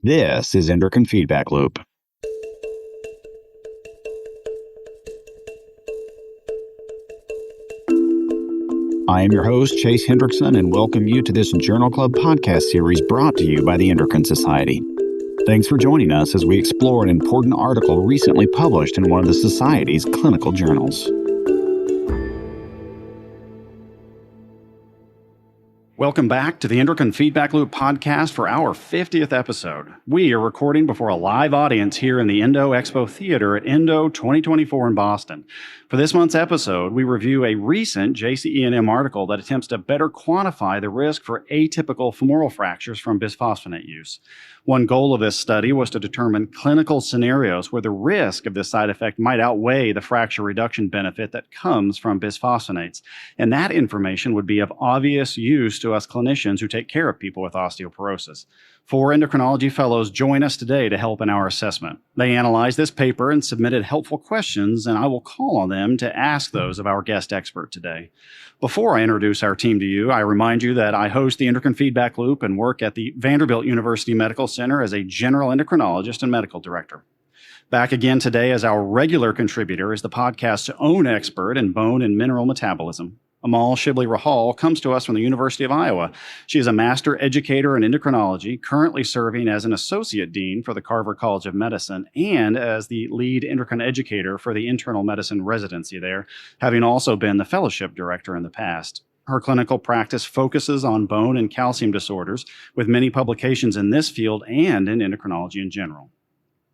This is Endocrine Feedback Loop. I am your host, Chase Hendrickson, and welcome you to this Journal Club podcast series brought to you by the Endocrine Society. Thanks for joining us as we explore an important article recently published in one of the Society's clinical journals. Welcome back to the Endocrine Feedback Loop podcast for our 50th episode. We are recording before a live audience here in the Endo Expo Theater at Endo 2024 in Boston. For this month's episode, we review a recent JCE&M article that attempts to better quantify the risk for atypical femoral fractures from bisphosphonate use. One goal of this study was to determine clinical scenarios where the risk of this side effect might outweigh the fracture reduction benefit that comes from bisphosphonates. And that information would be of obvious use to us clinicians who take care of people with osteoporosis. 4 endocrinology fellows join us today to help in our assessment. They analyzed this paper and submitted helpful questions, and I will call on them to ask those of our guest expert today. Before I introduce our team to you, I remind you that I host the Endocrine Feedback Loop and work at the Vanderbilt University Medical Center as a general endocrinologist and medical director. Back again today as our regular contributor is the podcast's own expert in bone and mineral metabolism. Amal Shibli-Rahal comes to us from the University of Iowa. She is a master educator in endocrinology, currently serving as an associate dean for the Carver College of Medicine and as the lead endocrine educator for the internal medicine residency there, having also been the fellowship director in the past. Her clinical practice focuses on bone and calcium disorders, with many publications in this field and in endocrinology in general.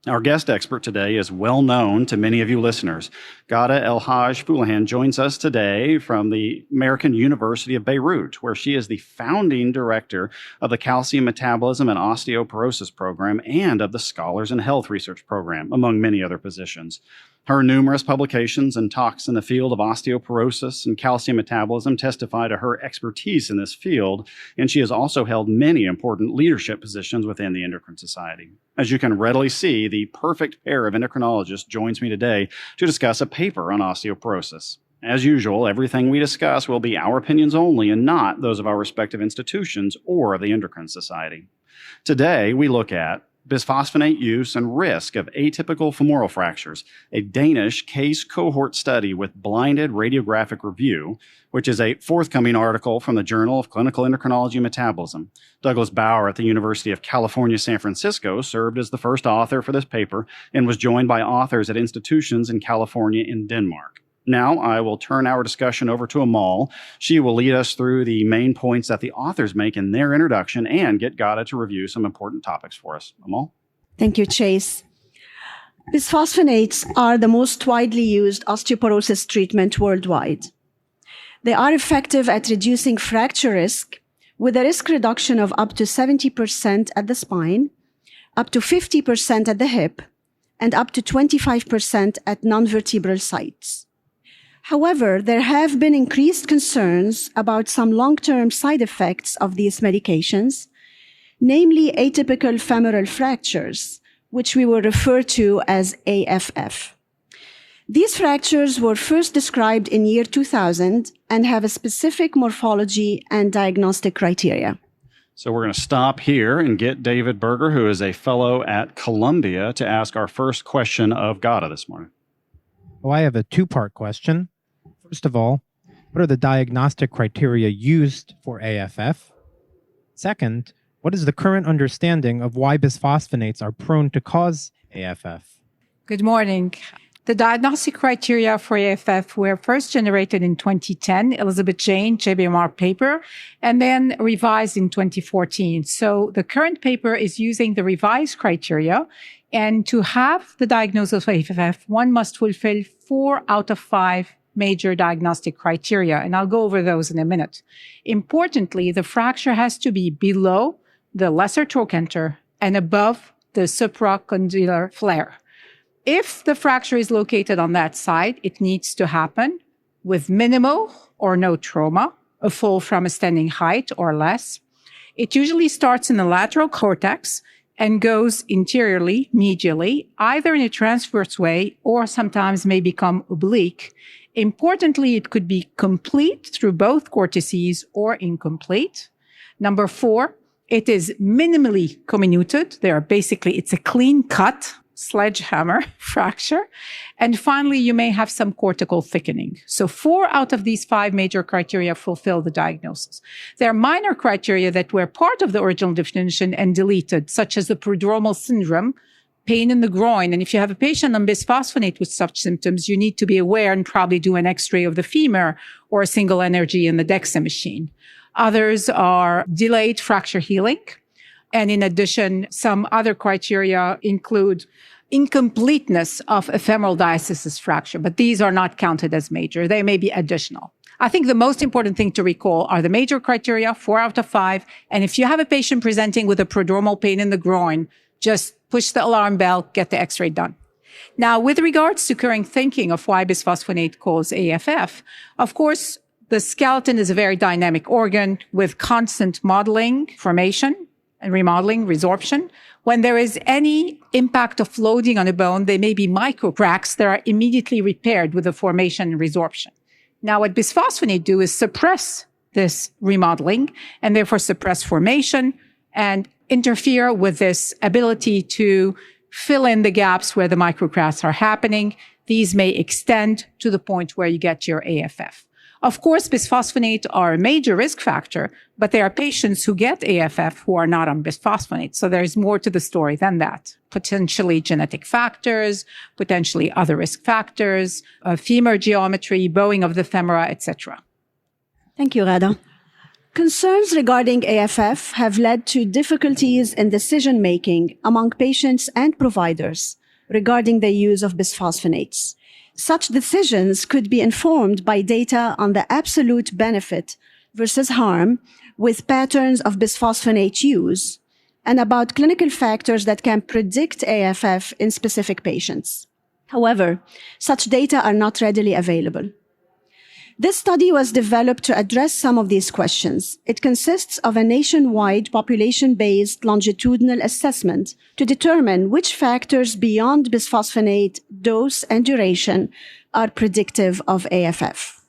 Our guest expert today is well known to many of you listeners. Ghada El-Haj Foulahan joins us today from the American University of Beirut, where she is the founding director of the Calcium Metabolism and Osteoporosis Program and of the Scholars in Health Research Program, among many other positions. Her numerous publications and talks in the field of osteoporosis and calcium metabolism testify to her expertise in this field, and she has also held many important leadership positions within the Endocrine Society. As you can readily see, the perfect pair of endocrinologists joins me today to discuss a paper on osteoporosis. As usual, everything we discuss will be our opinions only and not those of our respective institutions or the Endocrine Society. Today, we look at bisphosphonate use and risk of atypical femoral fractures, a Danish case cohort study with blinded radiographic review, which is a forthcoming article from the Journal of Clinical Endocrinology and Metabolism. Douglas Bauer at the University of California, San Francisco served as the first author for this paper and was joined by authors at institutions in California and Denmark. Now, I will turn our discussion over to Amal. She will lead us through the main points that the authors make in their introduction and get Ghada to review some important topics for us. Amal? Thank you, Chase. Bisphosphonates are the most widely used osteoporosis treatment worldwide. They are effective at reducing fracture risk with a risk reduction of up to 70% at the spine, up to 50% at the hip, and up to 25% at non-vertebral sites. However, there have been increased concerns about some long-term side effects of these medications, namely atypical femoral fractures, which we will refer to as AFF. These fractures were first described in year 2000 and have a specific morphology and diagnostic criteria. So we're going to stop here and get David Berger, who is a fellow at Columbia, to ask our first question of Ghada this morning. Well, I have a two-part question. First of all, what are the diagnostic criteria used for AFF? Second, what is the current understanding of why bisphosphonates are prone to cause AFF? Good morning. The diagnostic criteria for AFF were first generated in 2010, Elizabeth Jane, JBMR paper, and then revised in 2014. So the current paper is using the revised criteria. And to have the diagnosis of AFF, one must fulfill 4 out of 5 major diagnostic criteria, and I'll go over those in a minute. Importantly, the fracture has to be below the lesser trochanter and above the supracondylar flare. If the fracture is located on that side, it needs to happen with minimal or no trauma, a fall from a standing height or less. It usually starts in the lateral cortex and goes interiorly, medially, either in a transverse way or sometimes may become oblique. Importantly, it could be complete through both cortices or incomplete. Number 4, It is minimally comminuted. It's a clean cut sledgehammer fracture. And finally, you may have some cortical thickening. So 4 out of these 5 major criteria fulfill the diagnosis. There are minor criteria that were part of the original definition and deleted, such as the prodromal syndrome, pain in the groin. And if you have a patient on bisphosphonate with such symptoms, you need to be aware and probably do an X-ray of the femur or a single energy in the DEXA machine. Others are delayed fracture healing. And in addition, some other criteria include incompleteness of a femoral diastasis fracture, but these are not counted as major. They may be additional. I think the most important thing to recall are the major criteria, 4 out of 5. And if you have a patient presenting with a prodromal pain in the groin, just push the alarm bell, get the X-ray done. Now, with regards to current thinking of why bisphosphonate cause AFF, of course, the skeleton is a very dynamic organ with constant modeling, formation, and remodeling, resorption. When there is any impact of loading on a bone, there may be micro cracks that are immediately repaired with the formation and resorption. Now, what bisphosphonate do is suppress this remodeling and therefore suppress formation and interfere with this ability to fill in the gaps where the micro cracks are happening. These may extend to the point where you get your AFF. Of course, bisphosphonates are a major risk factor, but there are patients who get AFF who are not on bisphosphonates. So there's more to the story than that. Potentially genetic factors, potentially other risk factors, femur geometry, bowing of the femora, etc. Thank you, Rada. Concerns regarding AFF have led to difficulties in decision-making among patients and providers regarding the use of bisphosphonates. Such decisions could be informed by data on the absolute benefit versus harm with patterns of bisphosphonate use and about clinical factors that can predict AFF in specific patients. However, such data are not readily available. This study was developed to address some of these questions. It consists of a nationwide population-based longitudinal assessment to determine which factors beyond bisphosphonate dose and duration are predictive of AFF.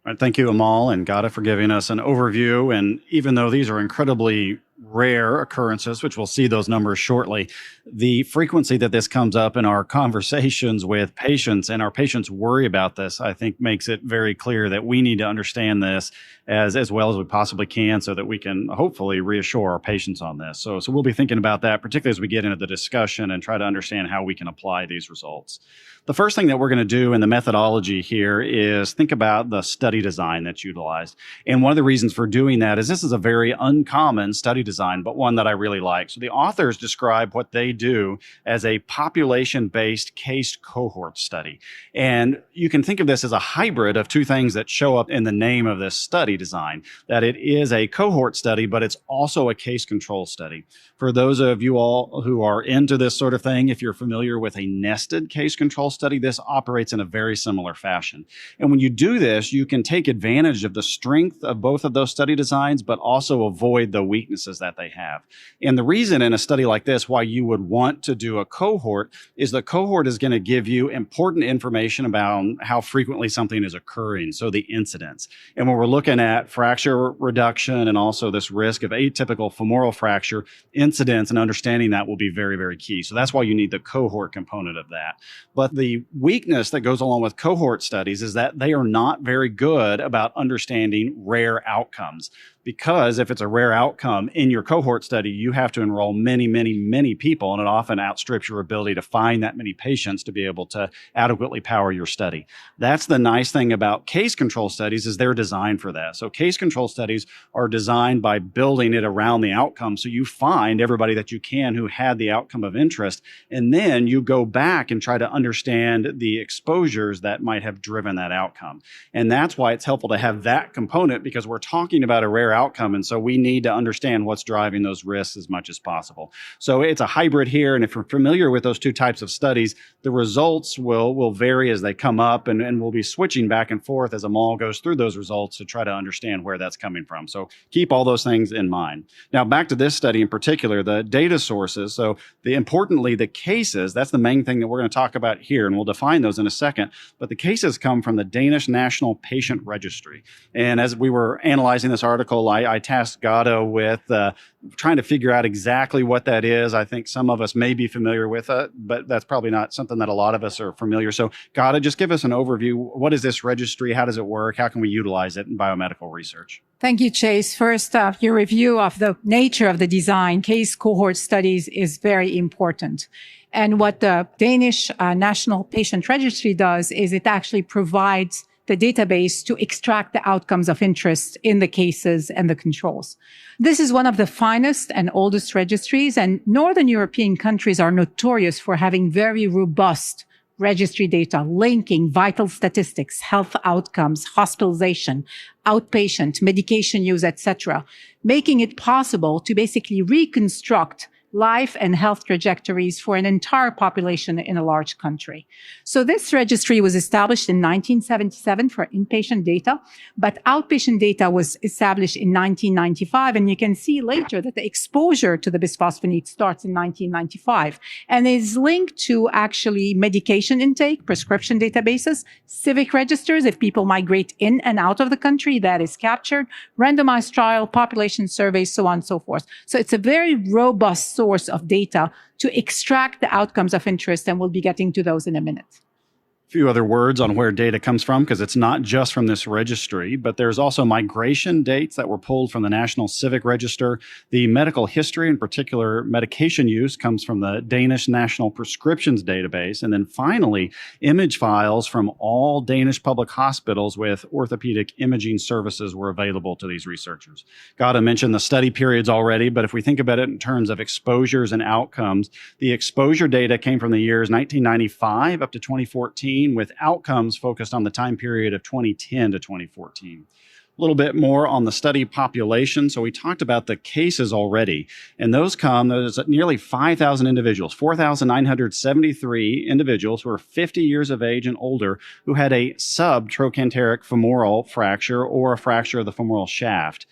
All right, thank you, Amal and Gada, for giving us an overview. And even though these are incredibly rare occurrences, which we'll see those numbers shortly, the frequency that this comes up in our conversations with patients and our patients worry about this, I think makes it very clear that we need to understand this as well as we possibly can so that we can hopefully reassure our patients on this. So we'll be thinking about that, particularly as we get into the discussion and try to understand how we can apply these results. The first thing that we're going to do in the methodology here is think about the study design that's utilized. And one of the reasons for doing that is this is a very uncommon study design, but one that I really like. So the authors describe what they do as a population-based case cohort study. And you can think of this as a hybrid of two things that show up in the name of this study design, that it is a cohort study, but it's also a case control study. For those of you all who are into this sort of thing, if you're familiar with a nested case control study, this operates in a very similar fashion. And when you do this, you can take advantage of the strength of both of those study designs, but also avoid the weaknesses that they have. And the reason in a study like this why you would want to do a cohort is the cohort is going to give you important information about how frequently something is occurring, so the incidence. And when we're looking at fracture reduction and also this risk of atypical femoral fracture, incidence and understanding that will be very, very key. So that's why you need the cohort component of that. But the weakness that goes along with cohort studies is that they are not very good about understanding rare outcomes. Because if it's a rare outcome in your cohort study, you have to enroll many, many, many people, and it often outstrips your ability to find that many patients to be able to adequately power your study. That's the nice thing about case control studies is they're designed for that. So case control studies are designed by building it around the outcome. So you find everybody that you can who had the outcome of interest, and then you go back and try to understand the exposures that might have driven that outcome. And that's why it's helpful to have that component, because we're talking about a rare outcome. And so we need to understand what's driving those risks as much as possible. So it's a hybrid here. And if you're familiar with those two types of studies, the results will vary as they come up, and we'll be switching back and forth as Amal goes through those results to try to understand where that's coming from. So keep all those things in mind. Now, back to this study in particular, the data sources. So importantly, the cases, that's the main thing that we're going to talk about here, and we'll define those in a second. But the cases come from the Danish National Patient Registry. And as we were analyzing this article article, I tasked Gatto with trying to figure out exactly what that is. I think some of us may be familiar with it, but that's probably not something that a lot of us are familiar. So Gatto, just give us an overview. What is this registry? How does it work? How can we utilize it in biomedical research? Thank you, Chase. First, your review of the nature of the design, case cohort studies, is very important. And what the Danish National Patient Registry does is it actually provides the database to extract the outcomes of interest in the cases and the controls. This is one of the finest and oldest registries, and Northern European countries are notorious for having very robust registry data linking vital statistics, health outcomes, hospitalization, outpatient, medication use, etc., making it possible to basically reconstruct life and health trajectories for an entire population in a large country. So this registry was established in 1977 for inpatient data, but outpatient data was established in 1995. And you can see later that the exposure to the bisphosphonates starts in 1995 and is linked to actually medication intake, prescription databases, civic registers. If people migrate in and out of the country, that is captured, randomized trial, population surveys, so on and so forth. So it's a very robust source of data to extract the outcomes of interest, and we'll be getting to those in a minute. A few other words on where data comes from, because it's not just from this registry, but there's also migration dates that were pulled from the National Civic Register. The medical history, in particular medication use, comes from the Danish National Prescriptions Database. And then finally, image files from all Danish public hospitals with orthopedic imaging services were available to these researchers. Gotta mention the study periods already, but if we think about it in terms of exposures and outcomes, the exposure data came from the years 1995 up to 2014, with outcomes focused on the time period of 2010 to 2014. A little bit more on the study population. So we talked about the cases already, and there's nearly 5,000 individuals, 4,973 individuals who are 50 years of age and older who had a subtrochanteric femoral fracture or a fracture of the femoral shaft.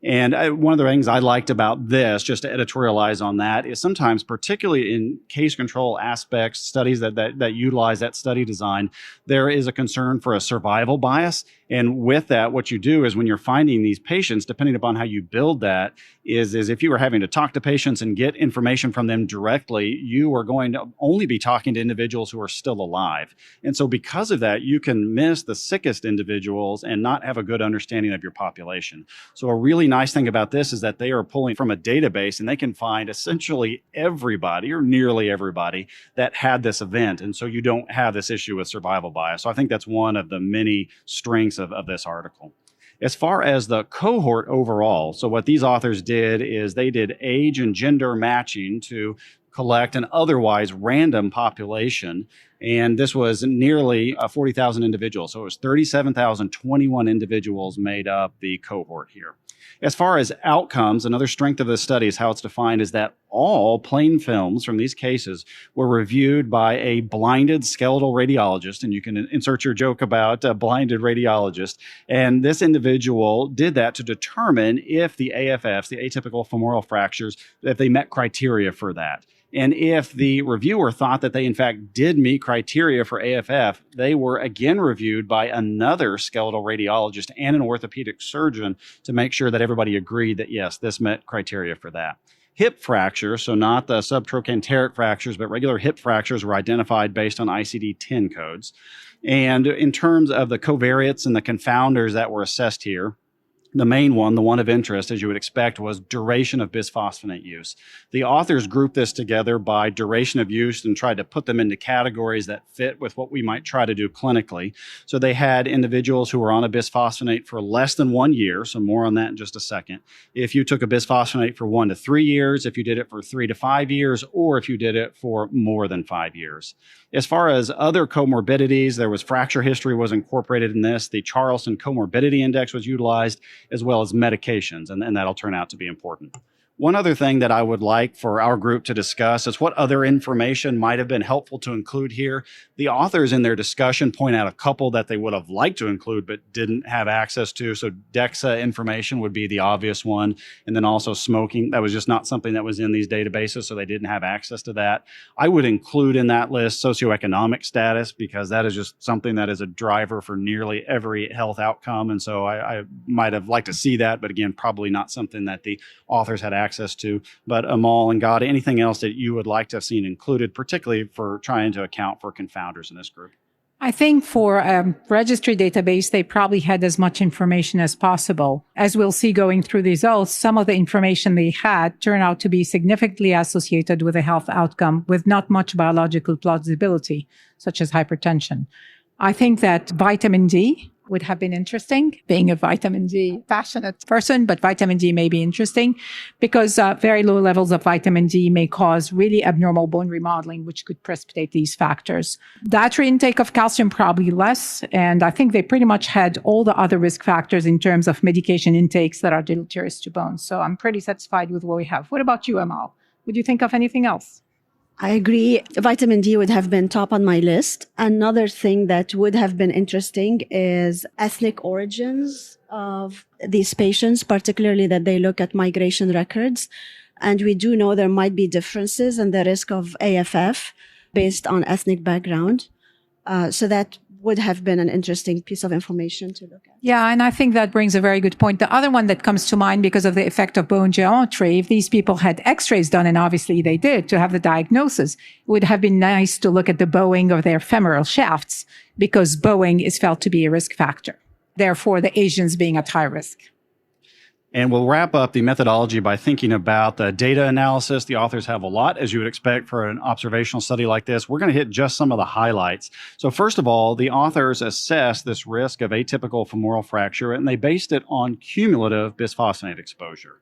And one of the things I liked about this, just to editorialize on that, is sometimes, particularly in case control aspects, studies that utilize that study design, there is a concern for a survival bias. And with that, what you do is when you're finding these patients, depending upon how you build that, is if you were having to talk to patients and get information from them directly, you are going to only be talking to individuals who are still alive. And so because of that, you can miss the sickest individuals and not have a good understanding of your population. So a really nice thing about this is that they are pulling from a database and they can find essentially everybody or nearly everybody that had this event. And so you don't have this issue with survival bias. So I think that's one of the many strengths of this article. As far as the cohort overall, so what these authors did is they did age and gender matching to collect an otherwise random population. And this was nearly 40,000 individuals. So it was 37,021 individuals made up the cohort here. As far as outcomes, another strength of this study is how it's defined is that all plain films from these cases were reviewed by a blinded skeletal radiologist, and you can insert your joke about a blinded radiologist. And this individual did that to determine if the AFFs, the atypical femoral fractures, if they met criteria for that. And if the reviewer thought that they, in fact, did meet criteria for AFF, they were again reviewed by another skeletal radiologist and an orthopedic surgeon to make sure that everybody agreed that, yes, this met criteria for that. Hip fractures, so not the subtrochanteric fractures, but regular hip fractures were identified based on ICD-10 codes. And in terms of the covariates and the confounders that were assessed here, the main one, the one of interest, as you would expect, was duration of bisphosphonate use. The authors grouped this together by duration of use and tried to put them into categories that fit with what we might try to do clinically. So they had individuals who were on a bisphosphonate for less than 1 year, so more on that in just a second. If you took a bisphosphonate for 1 to 3 years, if you did it for 3 to 5 years, or if you did it for more than 5 years. As far as other comorbidities, there was fracture history was incorporated in this. The Charlson Comorbidity Index was utilized, as well as medications, and that'll turn out to be important. One other thing that I would like for our group to discuss is what other information might have been helpful to include here. The authors in their discussion point out a couple that they would have liked to include but didn't have access to. So DEXA information would be the obvious one. And then also smoking. That was just not something that was in these databases, so they didn't have access to that. I would include in that list socioeconomic status, because that is just something that is a driver for nearly every health outcome. And so I might have liked to see that, but again, probably not something that the authors had access to. But Amal and Gada, anything else that you would like to have seen included, particularly for trying to account for confounders in this group? I think for a registry database, they probably had as much information as possible. As we'll see going through the results, some of the information they had turned out to be significantly associated with a health outcome with not much biological plausibility, such as hypertension. I think that vitamin D would have been interesting, being a vitamin D passionate person, but vitamin D may be interesting because very low levels of vitamin D may cause really abnormal bone remodeling, which could precipitate these factors. Dietary intake of calcium, probably less. And I think they pretty much had all the other risk factors in terms of medication intakes that are deleterious to bones. So I'm pretty satisfied with what we have. What about you, Amal? Would you think of anything else? I agree. Vitamin D would have been top on my list. Another thing that would have been interesting is ethnic origins of these patients, particularly that they look at migration records. And we do know there might be differences in the risk of AFF based on ethnic background. So that would have been an interesting piece of information to look at. Yeah, and I think that brings a very good point. The other one that comes to mind because of the effect of bone geometry, if these people had x-rays done, and obviously they did, to have the diagnosis, it would have been nice to look at the bowing of their femoral shafts, because bowing is felt to be a risk factor. Therefore, the Asians being at high risk. And we'll wrap up the methodology by thinking about the data analysis. The authors have a lot, as you would expect for an observational study like this. We're going to hit just some of the highlights. So first of all, the authors assessed this risk of atypical femoral fracture, and they based it on cumulative bisphosphonate exposure.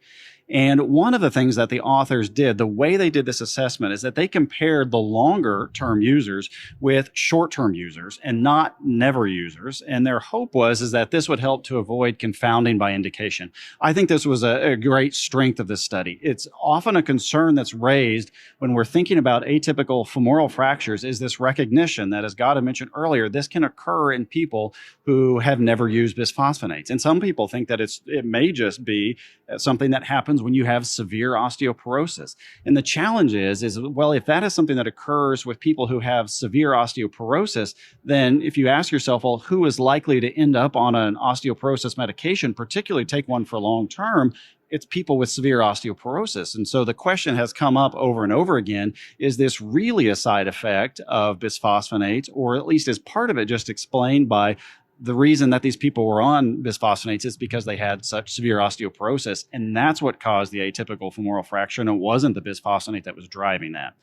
And one of the things that the authors did, the way they did this assessment, is that they compared the longer-term users with short-term users and not never users. And their hope is that this would help to avoid confounding by indication. I think this was a great strength of this study. It's often a concern that's raised when we're thinking about atypical femoral fractures is this recognition that, as Gada mentioned earlier, this can occur in people who have never used bisphosphonates. And some people think that it may just be something that happens when you have severe osteoporosis. And the challenge is, well, if that is something that occurs with people who have severe osteoporosis, then if you ask yourself, well, who is likely to end up on an osteoporosis medication, particularly take one for long term, it's people with severe osteoporosis. And so the question has come up over and over again, is this really a side effect of bisphosphonates, or at least is part of it just explained by the reason that these people were on bisphosphonates is because they had such severe osteoporosis, and that's what caused the atypical femoral fracture, and it wasn't the bisphosphonate that was driving that.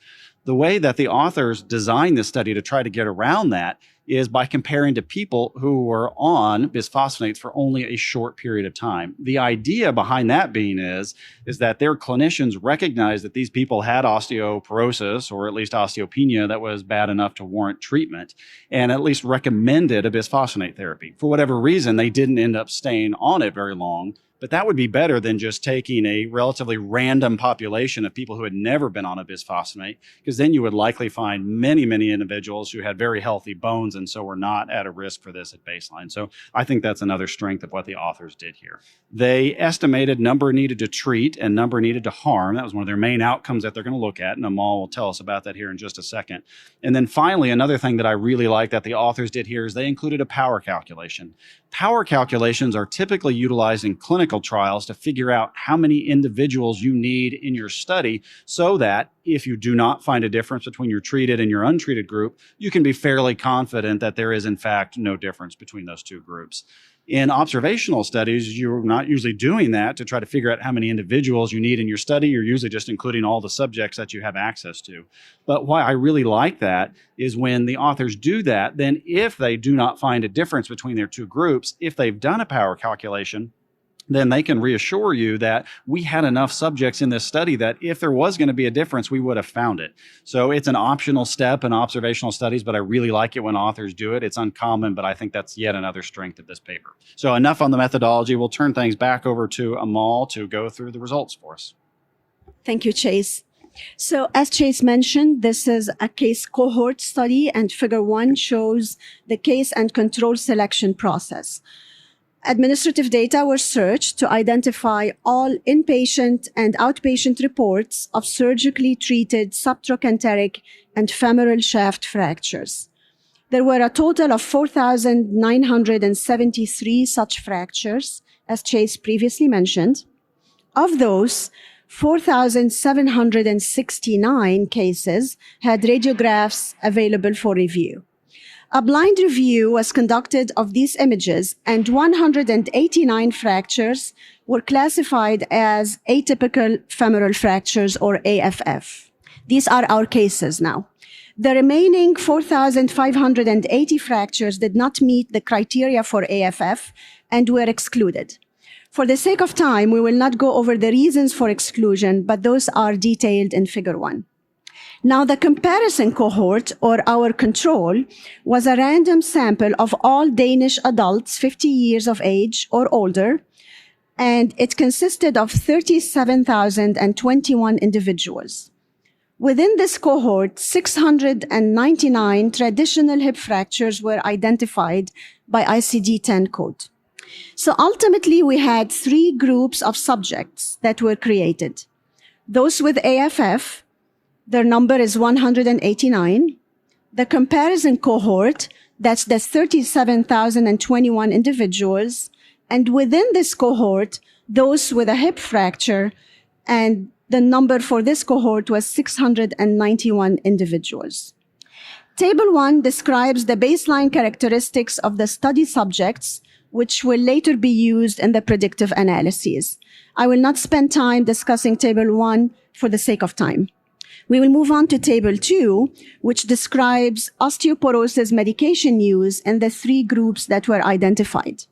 The way that the authors designed this study to try to get around that is by comparing to people who were on bisphosphonates for only a short period of time. The idea behind that being is that their clinicians recognized that these people had osteoporosis, or at least osteopenia, that was bad enough to warrant treatment, and at least recommended a bisphosphonate therapy. For whatever reason, they didn't end up staying on it very long. But that would be better than just taking a relatively random population of people who had never been on a bisphosphonate, because then you would likely find many, many individuals who had very healthy bones and so were not at a risk for this at baseline. So I think that's another strength of what the authors did here. They estimated number needed to treat and number needed to harm. That was one of their main outcomes that they're going to look at, and Amal will tell us about that here in just a second. And then finally, another thing that I really like that the authors did here is they included a power calculation. Power calculations are typically utilized in clinical trials to figure out how many individuals you need in your study so that if you do not find a difference between your treated and your untreated group, you can be fairly confident that there is in fact no difference between those two groups. In observational studies, you're not usually doing that to try to figure out how many individuals you need in your study. You're usually just including all the subjects that you have access to. But why I really like that is when the authors do that, then if they do not find a difference between their two groups, if they've done a power calculation, then they can reassure you that we had enough subjects in this study that if there was going to be a difference, we would have found it. So it's an optional step in observational studies, but I really like it when authors do it. It's uncommon, but I think that's yet another strength of this paper. So enough on the methodology. We'll turn things back over to Amal to go through the results for us. Thank you, Chase. So as Chase mentioned, this is a case cohort study, and figure 1 shows the case and control selection process. Administrative data were searched to identify all inpatient and outpatient reports of surgically treated subtrochanteric and femoral shaft fractures. There were a total of 4,973 such fractures, as Chase previously mentioned. Of those, 4,769 cases had radiographs available for review. A blind review was conducted of these images, and 189 fractures were classified as atypical femoral fractures, or AFF. These are our cases now. The remaining 4,580 fractures did not meet the criteria for AFF and were excluded. For the sake of time, we will not go over the reasons for exclusion, but those are detailed in figure 1. Now, the comparison cohort, or our control, was a random sample of all Danish adults 50 years of age or older, and it consisted of 37,021 individuals. Within this cohort, 699 traditional hip fractures were identified by ICD-10 code. So ultimately, we had 3 groups of subjects that were created. Those with AFF, their number is 189. The comparison cohort, that's the 37,021 individuals. And within this cohort, those with a hip fracture, and the number for this cohort was 691 individuals. Table 1 describes the baseline characteristics of the study subjects, which will later be used in the predictive analyses. I will not spend time discussing Table 1 for the sake of time. We will move on to Table 2, which describes osteoporosis medication use in the 3 groups that were identified.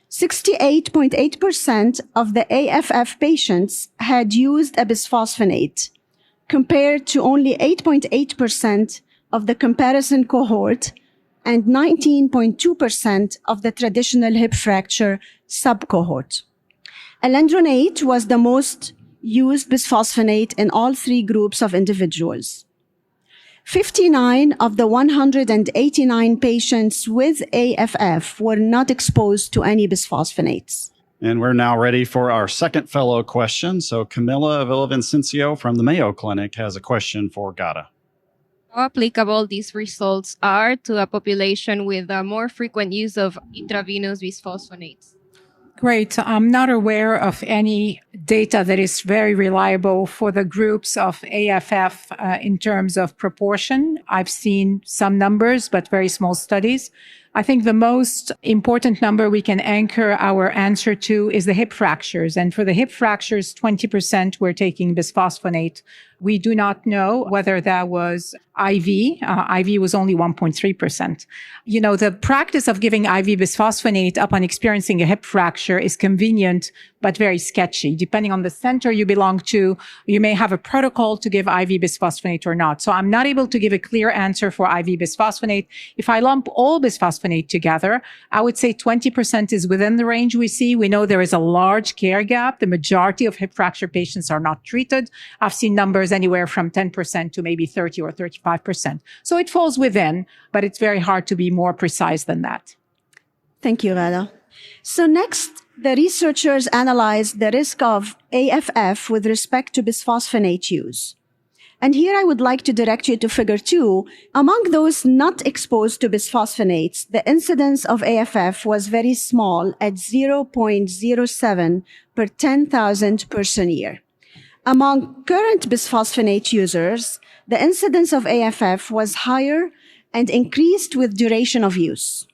68.8% of the AFF patients had used a bisphosphonate, compared to only 8.8% of the comparison cohort and 19.2% of the traditional hip fracture subcohort. Alendronate was the most used bisphosphonate in all 3 groups of individuals. 59 of the 189 patients with AFF were not exposed to any bisphosphonates. And we're now ready for our second fellow question. So Camilla Villavicencio from the Mayo Clinic has a question for Gada. How applicable these results are to a population with a more frequent use of intravenous bisphosphonates? Great. I'm not aware of any data that is very reliable for the groups of AFF in terms of proportion. I've seen some numbers, but very small studies. I think the most important number we can anchor our answer to is the hip fractures. And for the hip fractures, 20% were taking bisphosphonate. We do not know whether that was IV. IV was only 1.3%. You know, the practice of giving IV bisphosphonate upon experiencing a hip fracture is convenient, but very sketchy. Depending on the center you belong to, you may have a protocol to give IV bisphosphonate or not. So I'm not able to give a clear answer for IV bisphosphonate. If I lump all bisphosphonate together, I would say 20% is within the range we see. We know there is a large care gap. The majority of hip fracture patients are not treated. I've seen numbers anywhere from 10% to maybe 30 or 35%. So it falls within, but it's very hard to be more precise than that. Thank you, Rada. So next, the researchers analyzed the risk of AFF with respect to bisphosphonate use. And here I would like to direct you to figure 2. Among those not exposed to bisphosphonates, the incidence of AFF was very small at 0.07 per 10,000 person year. Among current bisphosphonate users, the incidence of AFF was higher and increased with duration of use.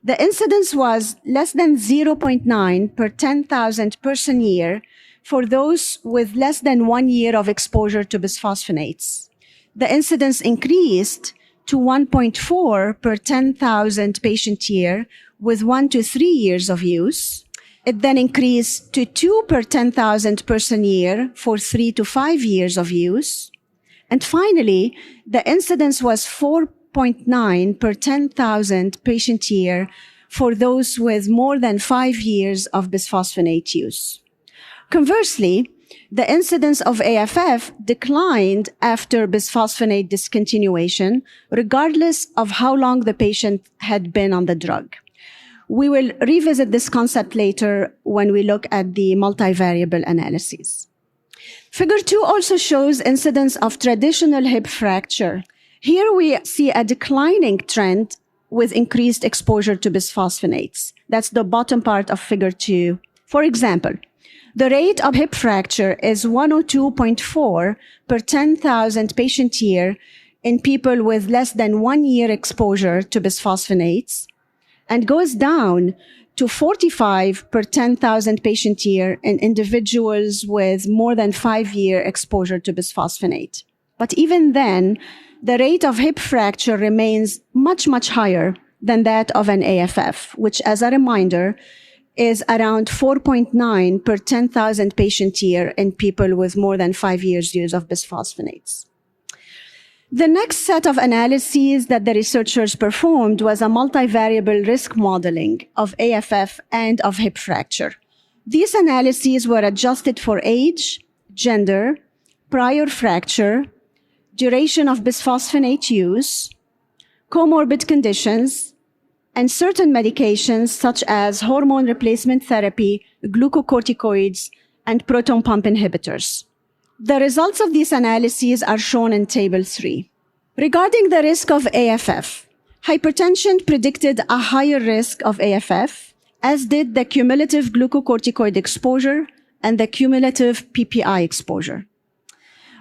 The incidence was less than 0.9 per 10,000 person year for those with less than 1 year of exposure to bisphosphonates. The incidence increased to 1.4 per 10,000 patient year with 1 to 3 years of use. It then increased to 2 per 10,000 person year for 3 to 5 years of use. And finally, the incidence was 4.9 per 10,000 patient year for those with more than 5 years of bisphosphonate use. Conversely, the incidence of AFF declined after bisphosphonate discontinuation, regardless of how long the patient had been on the drug. We will revisit this concept later when we look at the multivariable analyses. Figure 2 also shows incidence of traditional hip fracture. Here we see a declining trend with increased exposure to bisphosphonates. That's the bottom part of figure 2. For example, the rate of hip fracture is 102.4 per 10,000 patient year in people with less than 1 year exposure to bisphosphonates, and goes down to 45 per 10,000 patient year in individuals with more than 5-year exposure to bisphosphonate. But even then, the rate of hip fracture remains much, much higher than that of an AFF, which, as a reminder, is around 4.9 per 10,000 patient year in people with more than 5 years use of bisphosphonates. The next set of analyses that the researchers performed was a multivariable risk modeling of AFF and of hip fracture. These analyses were adjusted for age, gender, prior fracture, duration of bisphosphonate use, comorbid conditions, and certain medications such as hormone replacement therapy, glucocorticoids, and proton pump inhibitors. The results of these analyses are shown in Table 3. Regarding the risk of AFF, hypertension predicted a higher risk of AFF, as did the cumulative glucocorticoid exposure and the cumulative PPI exposure.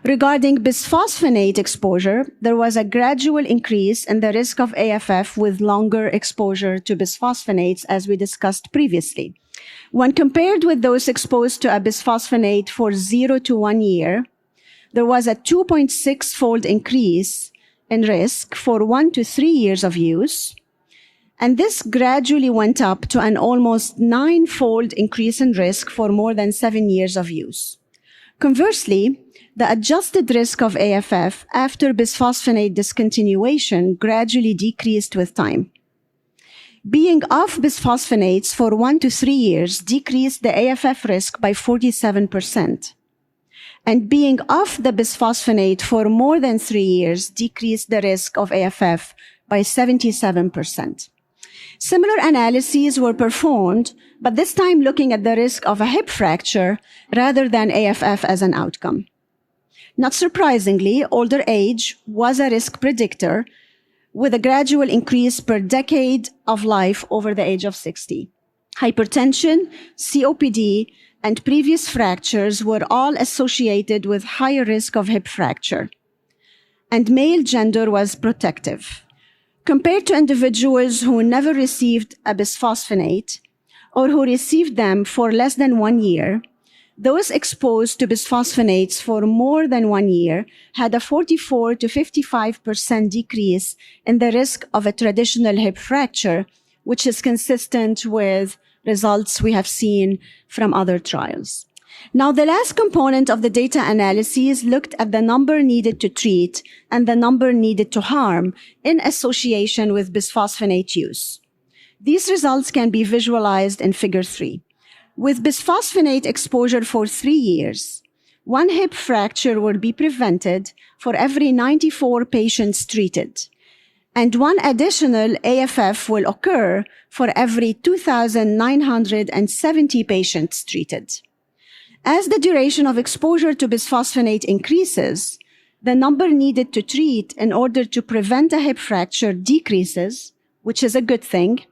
Regarding bisphosphonate exposure, there was a gradual increase in the risk of AFF with longer exposure to bisphosphonates, as we discussed previously. When compared with those exposed to a bisphosphonate for 0 to 1 year, there was a 2.6-fold increase in risk for 1 to 3 years of use, and this gradually went up to an almost 9-fold increase in risk for more than 7 years of use. Conversely, the adjusted risk of AFF after bisphosphonate discontinuation gradually decreased with time. Being off bisphosphonates for 1 to 3 years decreased the AFF risk by 47%. And being off the bisphosphonate for more than 3 years decreased the risk of AFF by 77%. Similar analyses were performed, but this time looking at the risk of a hip fracture rather than AFF as an outcome. Not surprisingly, older age was a risk predictor, with a gradual increase per decade of life over the age of 60. Hypertension, COPD, and previous fractures were all associated with higher risk of hip fracture. And male gender was protective. Compared to individuals who never received a bisphosphonate or who received them for less than 1 year, those exposed to bisphosphonates for more than 1 year had a 44 to 55% decrease in the risk of a traditional hip fracture, which is consistent with results we have seen from other trials. Now, the last component of the data analyses looked at the number needed to treat and the number needed to harm in association with bisphosphonate use. These results can be visualized in Figure 3. With bisphosphonate exposure for 3 years, 1 hip fracture will be prevented for every 94 patients treated, and 1 additional AFF will occur for every 2,970 patients treated. As the duration of exposure to bisphosphonate increases, the number needed to treat in order to prevent a hip fracture decreases, which is a good thing,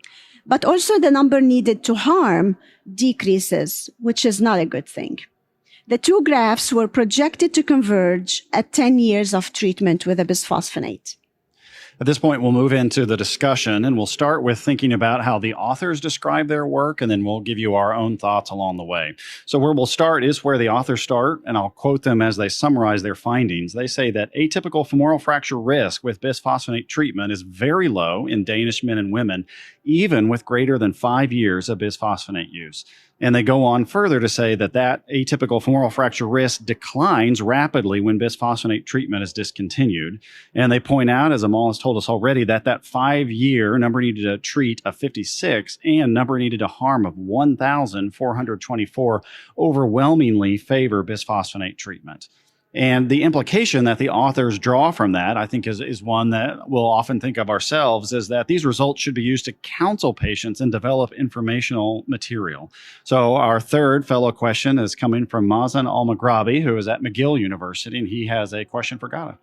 but also the number needed to harm decreases, which is not a good thing. The 2 graphs were projected to converge at 10 years of treatment with a bisphosphonate. At this point, we'll move into the discussion, and we'll start with thinking about how the authors describe their work, and then we'll give you our own thoughts along the way. So where we'll start is where the authors start, and I'll quote them as they summarize their findings. They say that atypical femoral fracture risk with bisphosphonate treatment is very low in Danish men and women, even with greater than 5 years of bisphosphonate use. And they go on further to say that that atypical femoral fracture risk declines rapidly when bisphosphonate treatment is discontinued. And they point out, as Amal has told us already, that that 5-year number needed to treat of 56 and number needed to harm of 1,424 overwhelmingly favor bisphosphonate treatment. And the implication that the authors draw from that, I think, is one that we'll often think of ourselves, is that these results should be used to counsel patients and develop informational material. So our third fellow question is coming from Mazen Al-Maghrabi, who is at McGill University, and he has a question for Gada.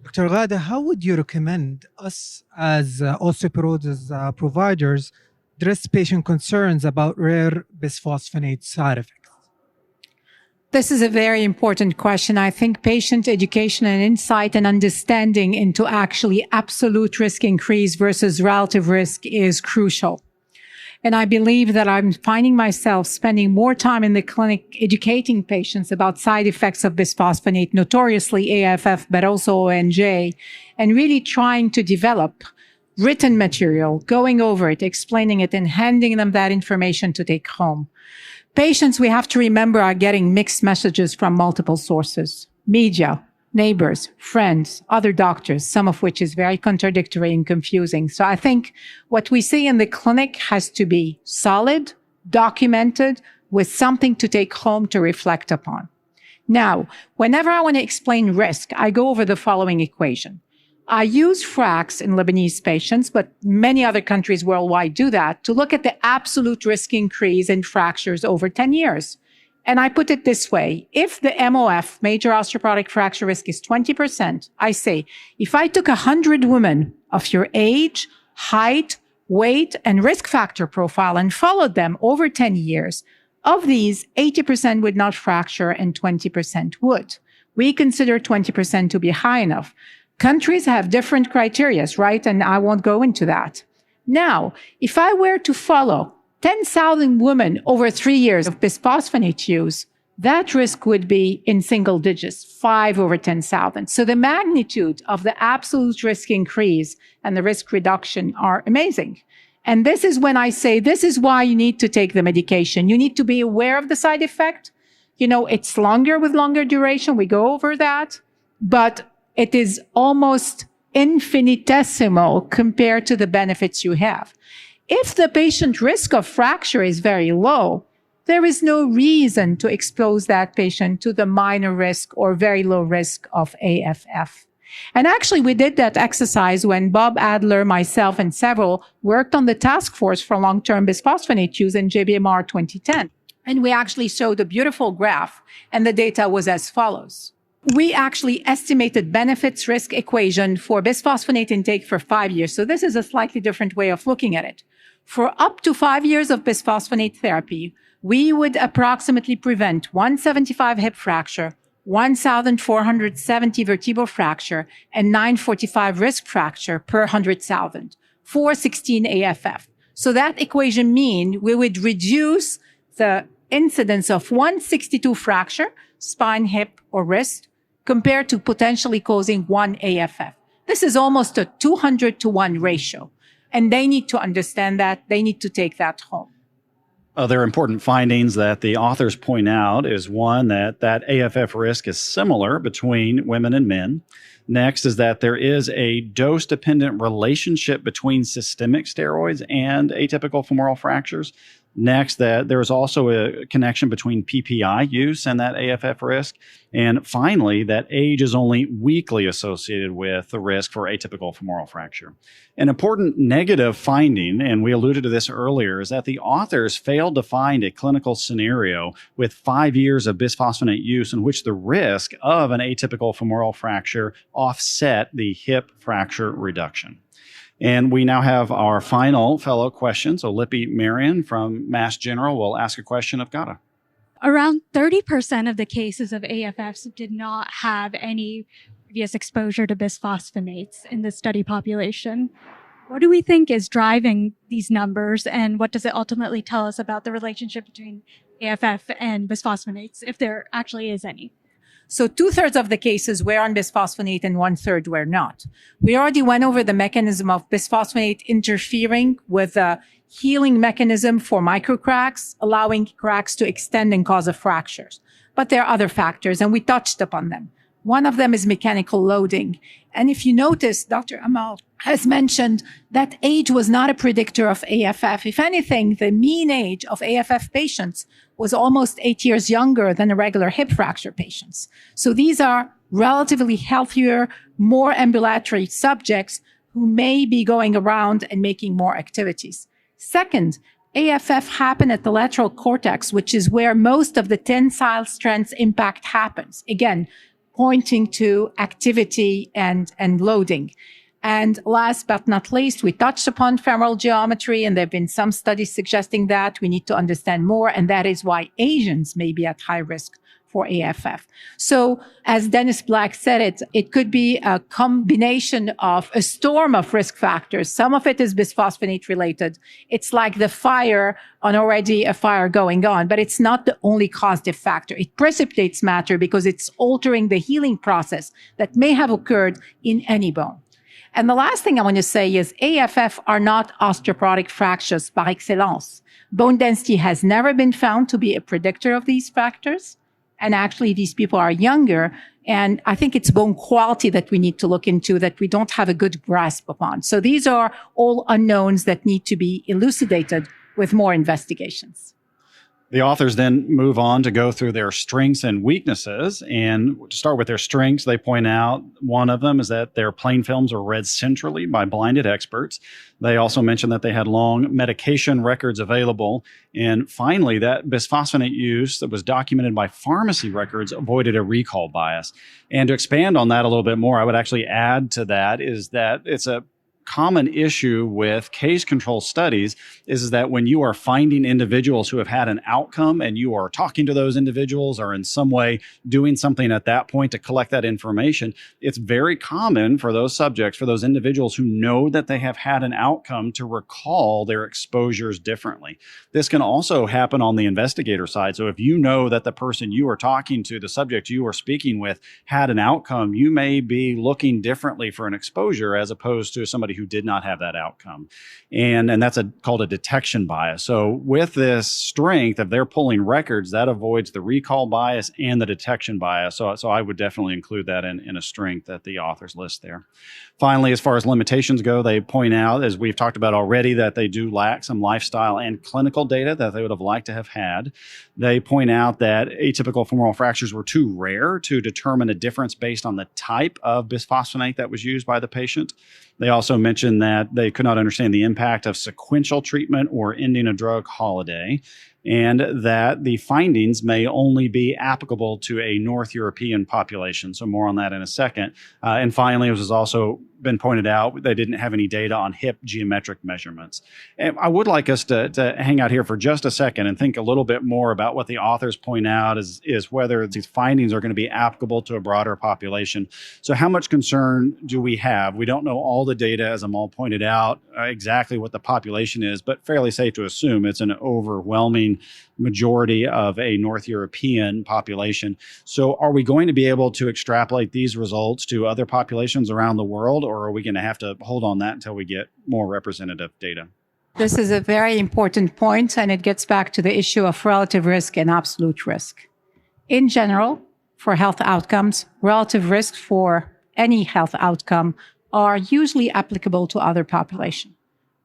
Dr. Ghada, how would you recommend us as osteoporosis providers address patient concerns about rare bisphosphonate side effects? This is a very important question. I think patient education and insight and understanding into actually absolute risk increase versus relative risk is crucial. And I believe that I'm finding myself spending more time in the clinic educating patients about side effects of bisphosphonate, notoriously AFF, but also ONJ, and really trying to develop written material, going over it, explaining it, and handing them that information to take home. Patients, we have to remember, are getting mixed messages from multiple sources: media, neighbors, friends, other doctors, some of which is very contradictory and confusing. So I think what we see in the clinic has to be solid, documented, with something to take home to reflect upon. Now, whenever I want to explain risk, I go over the following equation. I use FRAX in Lebanese patients, but many other countries worldwide do that, to look at the absolute risk increase in fractures over 10 years. And I put it this way. If the MOF, major osteoporotic fracture risk, is 20%, I say, if I took 100 women of your age, height, weight, and risk factor profile and followed them over 10 years, of these, 80% would not fracture and 20% would. We consider 20% to be high enough. Countries have different criteria, right? And I won't go into that. Now, if I were to follow 10,000 women over 3 years of bisphosphonate use, that risk would be in single digits, 5 over 10,000. So the magnitude of the absolute risk increase and the risk reduction are amazing. And this is when I say, this is why you need to take the medication. You need to be aware of the side effect. You know, it's longer with longer duration. We go over that, but it is almost infinitesimal compared to the benefits you have. If the patient risk of fracture is very low, there is no reason to expose that patient to the minor risk or very low risk of AFF. And actually, we did that exercise when Bob Adler, myself, and several worked on the task force for long-term bisphosphonate use in JBMR 2010. And we actually showed a beautiful graph, and the data was as follows. We actually estimated benefits risk equation for bisphosphonate intake for 5 years. So this is a slightly different way of looking at it. For up to 5 years of bisphosphonate therapy, we would approximately prevent 175 hip fracture, 1,470 vertebral fracture, and 945 risk fracture per 100,000 for 16 AFF. So that equation means we would reduce the incidence of 162 fracture, spine, hip, or wrist, compared to potentially causing 1 AFF. This is almost a 200-to-1 ratio. And they need to understand that. They need to take that home. Other important findings that the authors point out is, one, that AFF risk is similar between women and men. Next is that there is a dose-dependent relationship between systemic steroids and atypical femoral fractures. Next, that there is also a connection between PPI use and that AFF risk. And finally, that age is only weakly associated with the risk for atypical femoral fracture. An important negative finding, and we alluded to this earlier, is that the authors failed to find a clinical scenario with 5 years of bisphosphonate use in which the risk of an atypical femoral fracture offset the hip fracture reduction. And we now have our final fellow question. So Lippy Marion from Mass General will ask a question of Gada. Around 30% of the cases of AFFs did not have any previous exposure to bisphosphonates in the study population. What do we think is driving these numbers, and what does it ultimately tell us about the relationship between AFF and bisphosphonates, if there actually is any? So 2/3 of the cases were on bisphosphonate and 1/3 were not. We already went over the mechanism of bisphosphonate interfering with the healing mechanism for microcracks, allowing cracks to extend and cause fractures. But there are other factors, and we touched upon them. One of them is mechanical loading. And if you notice, Dr. Amal has mentioned that age was not a predictor of AFF. If anything, the mean age of AFF patients was almost 8 years younger than the regular hip fracture patients. So these are relatively healthier, more ambulatory subjects who may be going around and making more activities. Second, AFF happen at the lateral cortex, which is where most of the tensile strength impact happens. Again, pointing to activity and loading. And last but not least, we touched upon femoral geometry, and there have been some studies suggesting that we need to understand more, and that is why Asians may be at high risk for AFF. So as Dennis Black said, it could be a combination of a storm of risk factors. Some of it is bisphosphonate related. It's like the fire on already a fire going on, but it's not the only causative factor. It precipitates matter because it's altering the healing process that may have occurred in any bone. And the last thing I want to say is AFF are not osteoporotic fractures par excellence. Bone density has never been found to be a predictor of these factors. And actually, these people are younger. And I think it's bone quality that we need to look into that we don't have a good grasp upon. So these are all unknowns that need to be elucidated with more investigations. The authors then move on to go through their strengths and weaknesses. And to start with their strengths, they point out one of them is that their plain films are read centrally by blinded experts. They also mention that they had long medication records available. And finally, that bisphosphonate use that was documented by pharmacy records avoided a recall bias. And to expand on that a little bit more, I would actually add to that is that it's a common issue with case control studies is that when you are finding individuals who have had an outcome and you are talking to those individuals or in some way doing something at that point to collect that information, it's very common for those subjects, for those individuals who know that they have had an outcome to recall their exposures differently. This can also happen on the investigator side. So if you know that the person you are talking to, the subject you are speaking with, had an outcome, you may be looking differently for an exposure as opposed to somebody who did not have that outcome. And that's called a detection bias. So with this strength of they're pulling records, that avoids the recall bias and the detection bias. So I would definitely include that in a strength that the authors list there. Finally, as far as limitations go, they point out, as we've talked about already, that they do lack some lifestyle and clinical data that they would have liked to have had. They point out that atypical femoral fractures were too rare to determine a difference based on the type of bisphosphonate that was used by the patient. They also mentioned that they could not understand the impact of sequential treatment or ending a drug holiday, and that the findings may only be applicable to a North European population. So more on that in a second. And finally, it was also been pointed out, they didn't have any data on hip geometric measurements. And I would like us to hang out here for just a second and think a little bit more about what the authors point out is whether these findings are going to be applicable to a broader population. So how much concern do we have? We don't know all the data, as Amal pointed out, exactly what the population is, but fairly safe to assume it's an overwhelming majority of a North European population. So are we going to be able to extrapolate these results to other populations around the world, or are we going to have to hold on that until we get more representative data? This is a very important point, and it gets back to the issue of relative risk and absolute risk. In general, for health outcomes, relative risks for any health outcome are usually applicable to other population.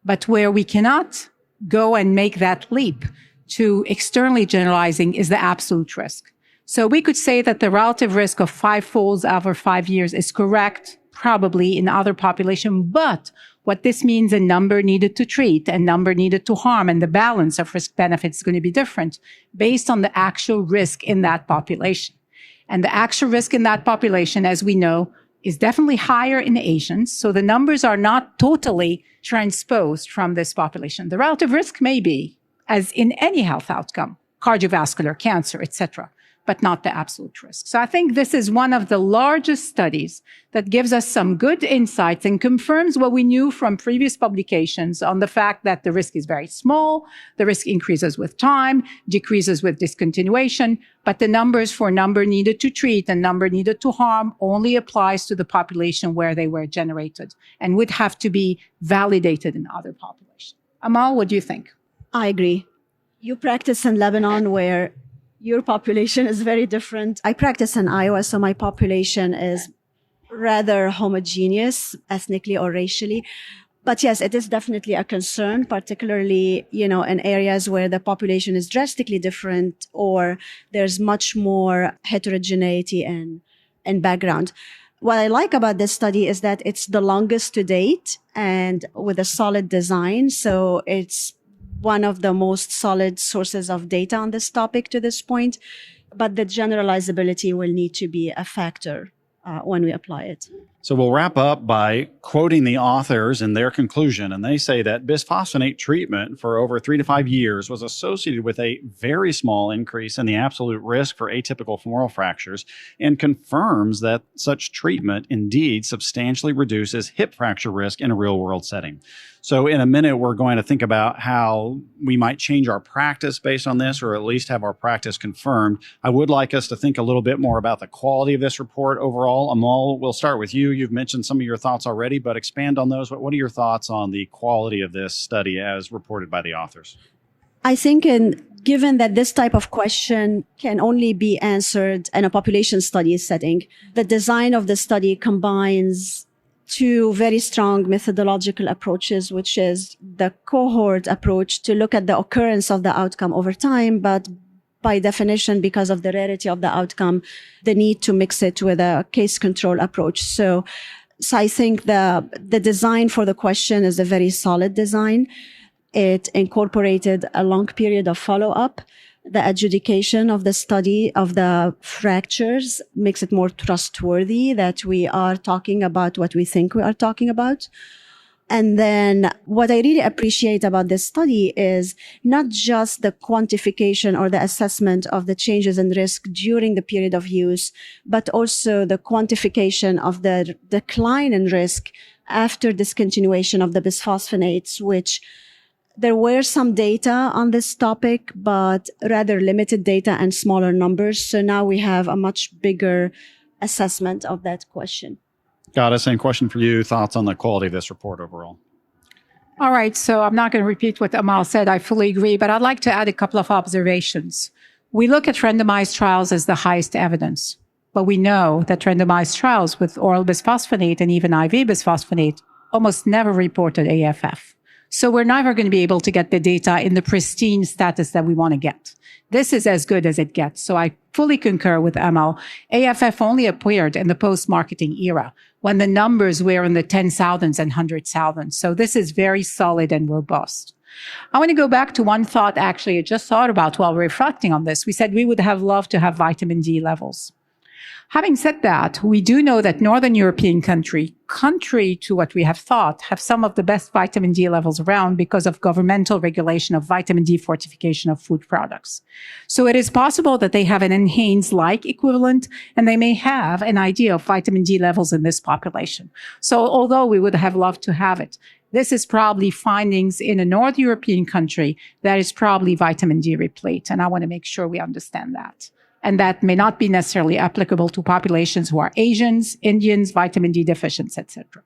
But where we cannot go and make that leap to externally generalizing is the absolute risk. So we could say that the relative risk of 5-fold over 5 years is correct, probably in other population, but what this means in number needed to treat and number needed to harm and the balance of risk benefits is going to be different based on the actual risk in that population. And the actual risk in that population, as we know, is definitely higher in Asians. So the numbers are not totally transposed from this population. The relative risk may be, as in any health outcome, cardiovascular, cancer, etc. but not the absolute risk. So I think this is one of the largest studies that gives us some good insights and confirms what we knew from previous publications on the fact that the risk is very small, the risk increases with time, decreases with discontinuation, but the numbers for number needed to treat and number needed to harm only applies to the population where they were generated and would have to be validated in other populations. Amal, what do you think? I agree. You practice in Lebanon where your population is very different. I practice in Iowa, so my population is rather homogeneous ethnically or racially. But yes, it is definitely a concern, particularly, in areas where the population is drastically different or there's much more heterogeneity in background. What I like about this study is that it's the longest to date and with a solid design. So it's one of the most solid sources of data on this topic to this point, but the generalizability will need to be a factor when we apply it. So we'll wrap up by quoting the authors in their conclusion. And they say that bisphosphonate treatment for over 3 to 5 years was associated with a very small increase in the absolute risk for atypical femoral fractures and confirms that such treatment indeed substantially reduces hip fracture risk in a real world setting. So in a minute, we're going to think about how we might change our practice based on this, or at least have our practice confirmed. I would like us to think a little bit more about the quality of this report overall. Amal, we'll start with you. You've mentioned some of your thoughts already, but expand on those. What are your thoughts on the quality of this study as reported by the authors? I think given that this type of question can only be answered in a population study setting, the design of the study combines two very strong methodological approaches, which is the cohort approach to look at the occurrence of the outcome over time, but by definition, because of the rarity of the outcome, the need to mix it with a case control approach. So I think the design for the question is a very solid design. It incorporated a long period of follow-up. The adjudication of the study of the fractures makes it more trustworthy that we are talking about what we think we are talking about. And then what I really appreciate about this study is not just the quantification or the assessment of the changes in risk during the period of use, but also the quantification of the decline in risk after discontinuation of the bisphosphonates, which there were some data on this topic, but rather limited data and smaller numbers. So now we have a much bigger assessment of that question. Got it. Same question for you. Thoughts on the quality of this report overall? All right. So I'm not going to repeat what Amal said. I fully agree, but I'd like to add a couple of observations. We look at randomized trials as the highest evidence, but we know that randomized trials with oral bisphosphonate and even IV bisphosphonate almost never reported AFF. So we're never going to be able to get the data in the pristine status that we want to get. This is as good as it gets. So I fully concur with Amal. AFF only appeared in the post-marketing era when the numbers were in the 10,000s and 100,000. So this is very solid and robust. I want to go back to one thought actually I just thought about while reflecting on this. We said we would have loved to have vitamin D levels. Having said that, we do know that Northern European country, contrary to what we have thought, have some of the best vitamin D levels around because of governmental regulation of vitamin D fortification of food products. So it is possible that they have an NHANES-like equivalent, and they may have an idea of vitamin D levels in this population. So although we would have loved to have it, this is probably findings in a North European country that is probably vitamin D replete, and I want to make sure we understand that. And that may not be necessarily applicable to populations who are Asians, Indians, vitamin D deficients, etc.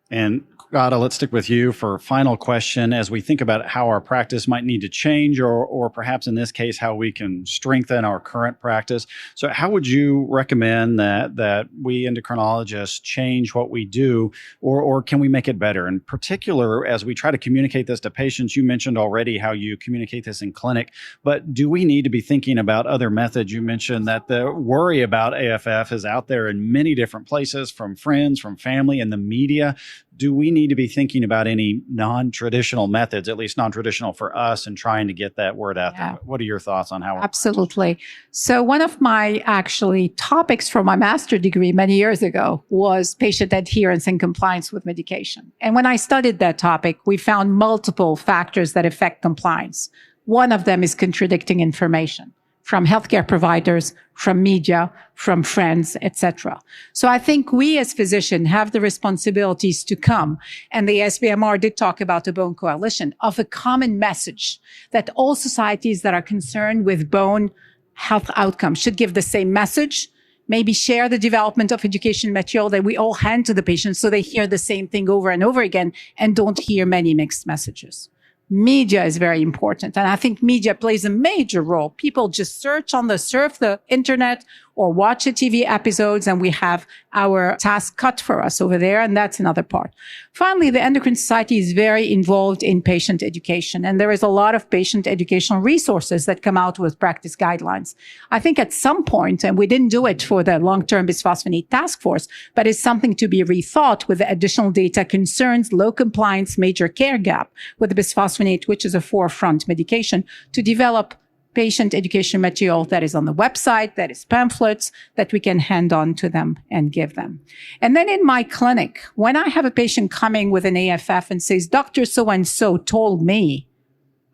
And Gada, let's stick with you for a final question as we think about how our practice might need to change or perhaps in this case, how we can strengthen our current practice. So how would you recommend that we endocrinologists change what we do or can we make it better? In particular, as we try to communicate this to patients, you mentioned already how you communicate this in clinic, but do we need to be thinking about other methods? You mentioned that the worry about AFF is out there in many different places, from friends, from family, and the media. Do we need to be thinking about any non-traditional methods, at least non-traditional for us, and trying to get that word out there? What are your thoughts on how? Absolutely. So one of my actually topics for my master's degree many years ago was patient adherence and compliance with medication. And when I studied that topic, we found multiple factors that affect compliance. One of them is contradicting information. from healthcare providers, from media, from friends, etc. So I think we as physicians have the responsibilities to come, and the SBMR did talk about the bone coalition, of a common message that all societies that are concerned with bone health outcomes should give the same message, maybe share the development of education material that we all hand to the patients so they hear the same thing over and over again and don't hear many mixed messages. Media is very important. And I think media plays a major role. People just surf the internet or watch the TV episodes, and we have our task cut for us over there. And that's another part. Finally, the Endocrine Society is very involved in patient education. And there is a lot of patient educational resources that come out with practice guidelines. I think at some point, and we didn't do it for the long-term bisphosphonate task force, but it's something to be rethought with the additional data concerns low compliance major care gap with the bisphosphonate, which is a forefront medication, to develop patient education material that is on the website, that is pamphlets that we can hand on to them and give them. And then in my clinic, when I have a patient coming with an AFF and says, Dr. So-and-so told me,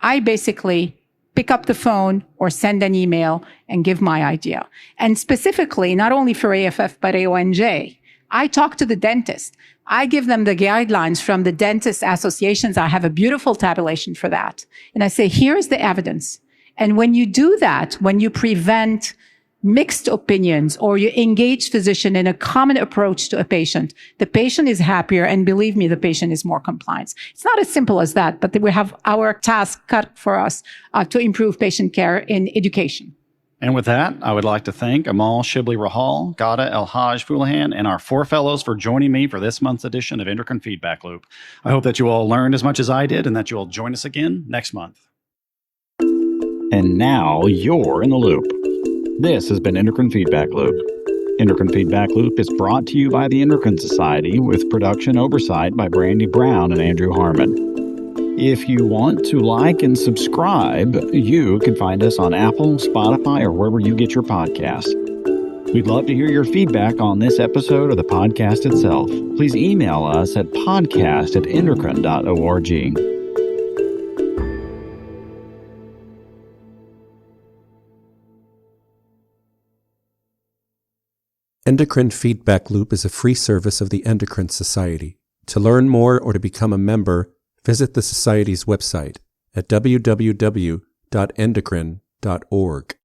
I basically pick up the phone or send an email and give my idea. And specifically, not only for AFF, but AONJ, I talk to the dentist. I give them the guidelines from the dentist associations. I have a beautiful tabulation for that. And I say, here's the evidence. And when you do that, when you prevent mixed opinions or you engage physician in a common approach to a patient, the patient is happier. And believe me, the patient is more compliant. It's not as simple as that, but we have our task cut for us to improve patient care in education. And with that, I would like to thank Amal Shibli-Rahal, Ghada El-Haj-Foulahan, and our 4 fellows for joining me for this month's edition of Endocrine Feedback Loop. I hope that you all learned as much as I did and that you will join us again next month. And now you're in the loop. This has been Endocrine Feedback Loop. Endocrine Feedback Loop is brought to you by the Endocrine Society with production oversight by Brandy Brown and Andrew Harmon. If you want to like and subscribe, you can find us on Apple, Spotify, or wherever you get your podcasts. We'd love to hear your feedback on this episode or the podcast itself. Please email us at podcast@endocrine.org. Endocrine Feedback Loop is a free service of the Endocrine Society. To learn more or to become a member, visit the Society's website at www.endocrine.org.